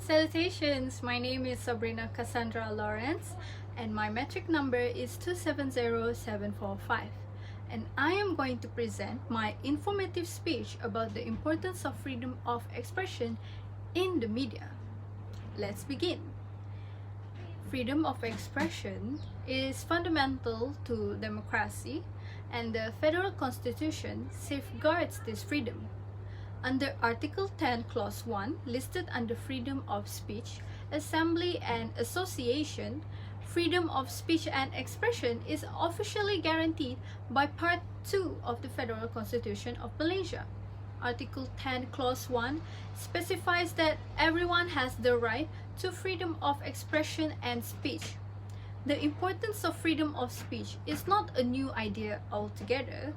Salutations! My name is Sabrina Cassandra Lawrence and my metric number is 270745, and I am going to present my informative speech about the importance of freedom of expression in the media. Let's begin. Freedom of expression is fundamental to democracy, and the Federal Constitution safeguards this freedom. Under Article 10, Clause 1, listed under freedom of speech, assembly, and association, freedom of speech and expression is officially guaranteed by Part 2 of the Federal Constitution of Malaysia. Article 10, Clause 1 specifies that everyone has the right to freedom of expression and speech. The importance of freedom of speech is not a new idea altogether.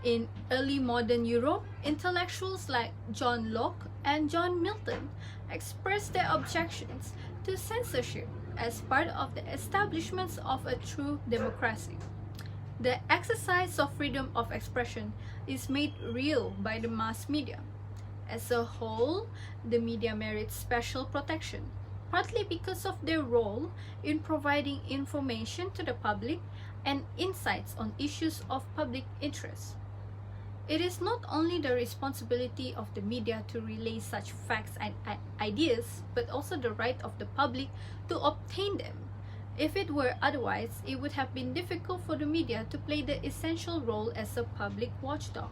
In early modern Europe, intellectuals like John Locke and John Milton expressed their objections to censorship as part of the establishment of a true democracy. The exercise of freedom of expression is made real by the mass media. As a whole, the media merits special protection, partly because of their role in providing information to the public and insights on issues of public interest. It is not only the responsibility of the media to relay such facts and ideas, but also the right of the public to obtain them. If it were otherwise, it would have been difficult for the media to play the essential role as a public watchdog.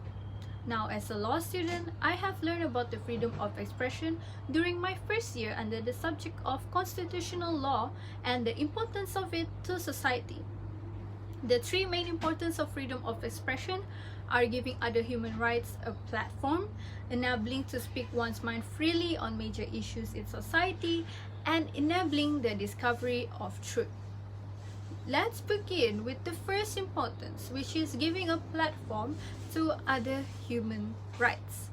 Now, as a law student, I have learned about the freedom of expression during my first year under the subject of constitutional law and the importance of it to society. The three main importance of freedom of expression are giving other human rights a platform, enabling to speak one's mind freely on major issues in society, and enabling the discovery of truth. Let's begin with the first importance, which is giving a platform to other human rights.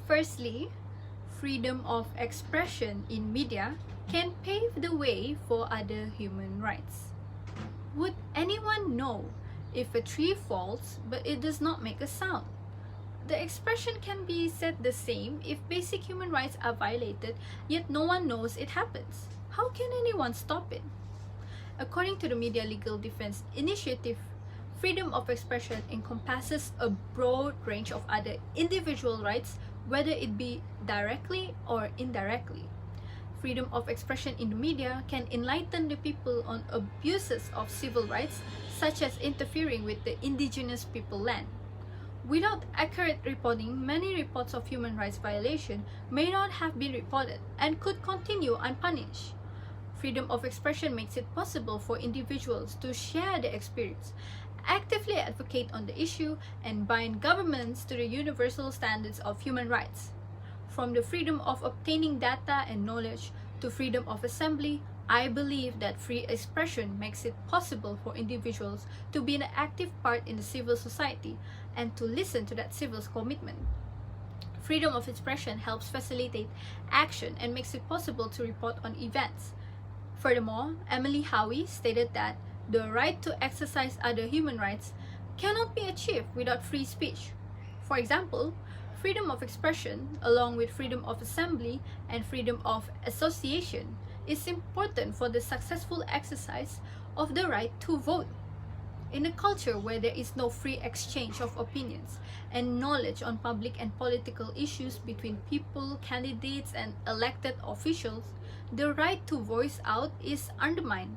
Firstly, freedom of expression in media can pave the way for other human rights. Would anyone know if a tree falls but it does not make a sound? The expression can be said the same if basic human rights are violated, yet no one knows it happens. How can anyone stop it? According to the Media Legal Defense Initiative, freedom of expression encompasses a broad range of other individual rights, whether it be directly or indirectly. Freedom of expression in the media can enlighten the people on abuses of civil rights, such as interfering with the indigenous people land. Without accurate reporting, many reports of human rights violation may not have been reported and could continue unpunished. Freedom of expression makes it possible for individuals to share their experience, actively advocate on the issue, and bind governments to the universal standards of human rights. From the freedom of obtaining data and knowledge to freedom of assembly, I believe that free expression makes it possible for individuals to be an active part in the civil society and to listen to that civil commitment. Freedom of expression helps facilitate action and makes it possible to report on events. Furthermore, Emily Howie stated that the right to exercise other human rights cannot be achieved without free speech. For example, freedom of expression, along with freedom of assembly and freedom of association, is important for the successful exercise of the right to vote. In a culture where there is no free exchange of opinions and knowledge on public and political issues between people, candidates, and elected officials, the right to voice out is undermined.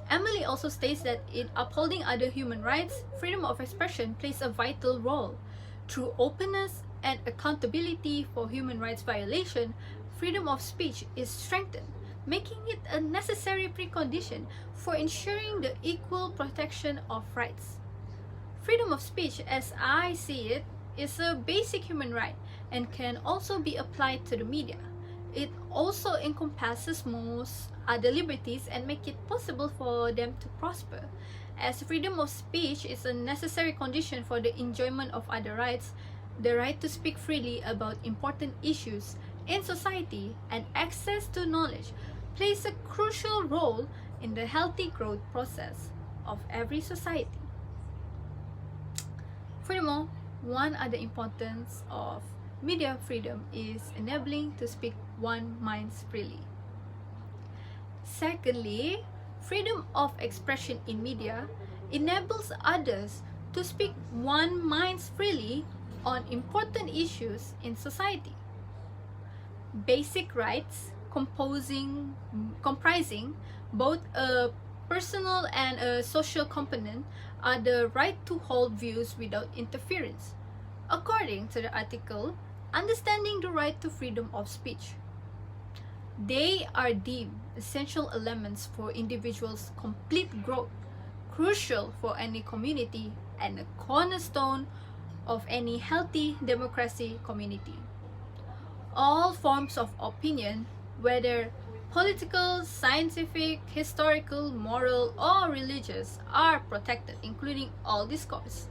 Emily also states that in upholding other human rights, freedom of expression plays a vital role. Through openness and accountability for human rights violation, freedom of speech is strengthened, making it a necessary precondition for ensuring the equal protection of rights. Freedom of speech, as I see it, is a basic human right and can also be applied to the media. It also encompasses most other liberties and make it possible for them to prosper. As freedom of speech is a necessary condition for the enjoyment of other rights, the right to speak freely about important issues in society and access to knowledge plays a crucial role in the healthy growth process of every society. Furthermore, one other importance of media freedom is enabling to speak one minds freely. Secondly, freedom of expression in media enables others to speak one minds freely on important issues in society. Basic rights comprising both a personal and a social component are the right to hold views without interference. According to the article, understanding the right to freedom of speech. They are deemed essential elements for individuals' complete growth, crucial for any community, and a cornerstone of any healthy democracy community. All forms of opinion, whether political, scientific, historical, moral, or religious, are protected, including all discourse.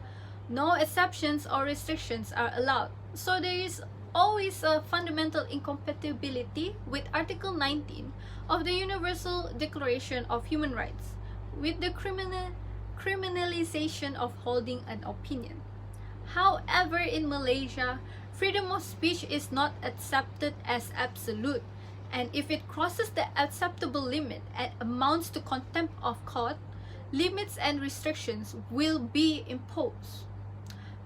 No exceptions or restrictions are allowed, so there is always a fundamental incompatibility with Article 19 of the Universal Declaration of Human Rights, with the criminalization of holding an opinion. However, in Malaysia, freedom of speech is not accepted as absolute, and if it crosses the acceptable limit and amounts to contempt of court, limits and restrictions will be imposed.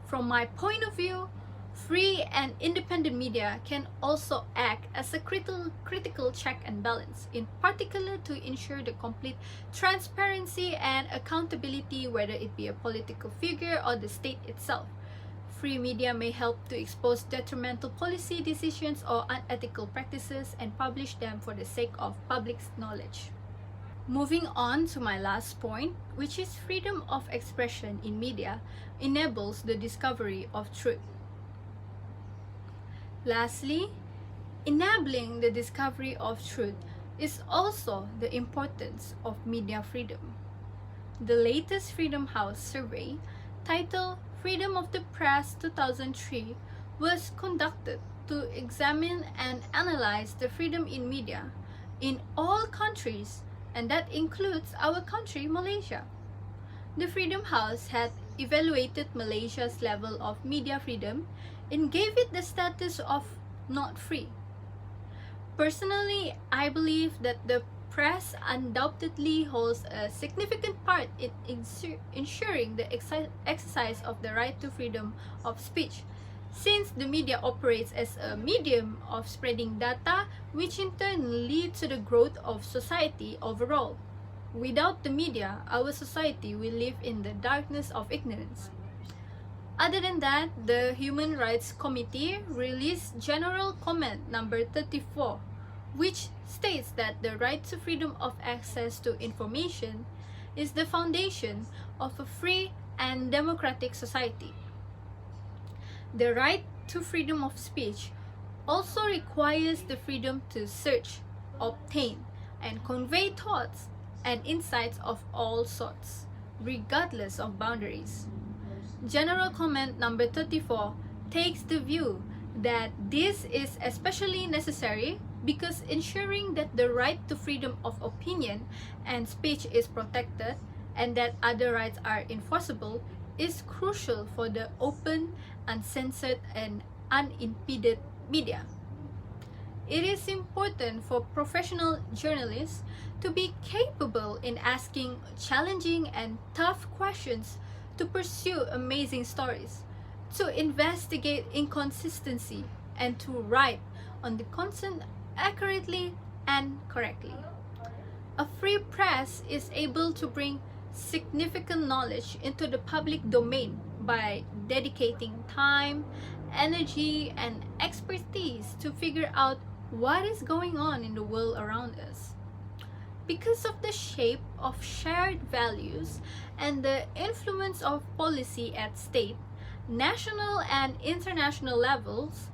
From my point of view, free and independent media can also act as a critical check and balance, in particular to ensure the complete transparency and accountability, whether it be a political figure or the state itself. Free media may help to expose detrimental policy decisions or unethical practices and publish them for the sake of public knowledge. Moving on to my last point, which is freedom of expression in media enables the discovery of truth. Lastly, enabling the discovery of truth is also the importance of media freedom. The latest Freedom House survey, titled Freedom of the Press 2003, was conducted to examine and analyze the freedom in media in all countries, and that includes our country, Malaysia. The Freedom House had evaluated Malaysia's level of media freedom and gave it the status of not free. Personally, I believe that the press undoubtedly holds a significant part in ensuring the exercise of the right to freedom of speech, since the media operates as a medium of spreading data, which in turn leads to the growth of society overall. Without the media, our society will live in the darkness of ignorance. Other than that, the Human Rights Committee released General Comment number 34, which states that the right to freedom of access to information is the foundation of a free and democratic society. The right to freedom of speech also requires the freedom to search, obtain, and convey thoughts and insights of all sorts, regardless of boundaries. General Comment number 34 takes the view that this is especially necessary because ensuring that the right to freedom of opinion and speech is protected and that other rights are enforceable is crucial for the open, uncensored, and unimpeded media. It is important for professional journalists to be capable in asking challenging and tough questions, to pursue amazing stories, to investigate inconsistency, and to write on the content accurately and correctly. A free press is able to bring significant knowledge into the public domain by dedicating time, energy, and expertise to figure out what is going on in the world around us. Because of the shape of shared values and the influence of policy at state, national and international levels,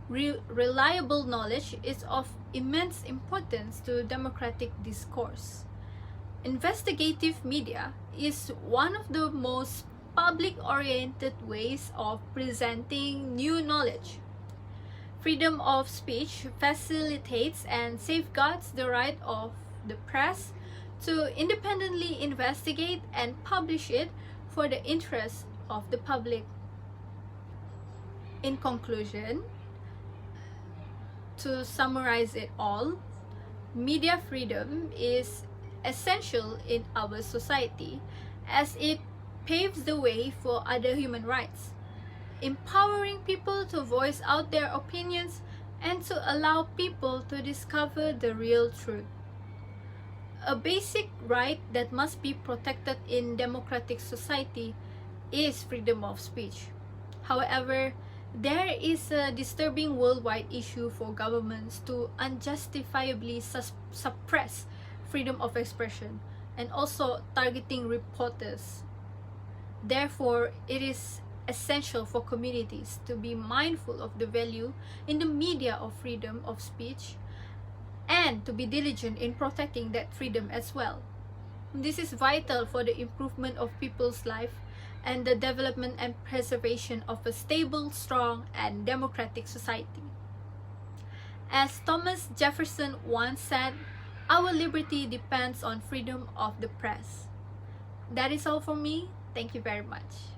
reliable knowledge is of immense importance to democratic discourse. Investigative media is one of the most public-oriented ways of presenting new knowledge. Freedom of speech facilitates and safeguards the right of the press to independently investigate and publish it for the interest of the public. In conclusion, To summarize it all, media freedom is essential in our society as it paves the way for other human rights, empowering people to voice out their opinions and to allow people to discover the real truth. A basic right that must be protected in democratic society is freedom of speech. However, there is a disturbing worldwide issue for governments to unjustifiably suppress freedom of expression and also targeting reporters. Therefore, it is essential for communities to be mindful of the value in the media of freedom of speech and to be diligent in protecting that freedom as well. This is vital for the improvement of people's life and the development and preservation of a stable, strong, and democratic society. As Thomas Jefferson once said, our liberty depends on freedom of the press. That is all for me. Thank you very much.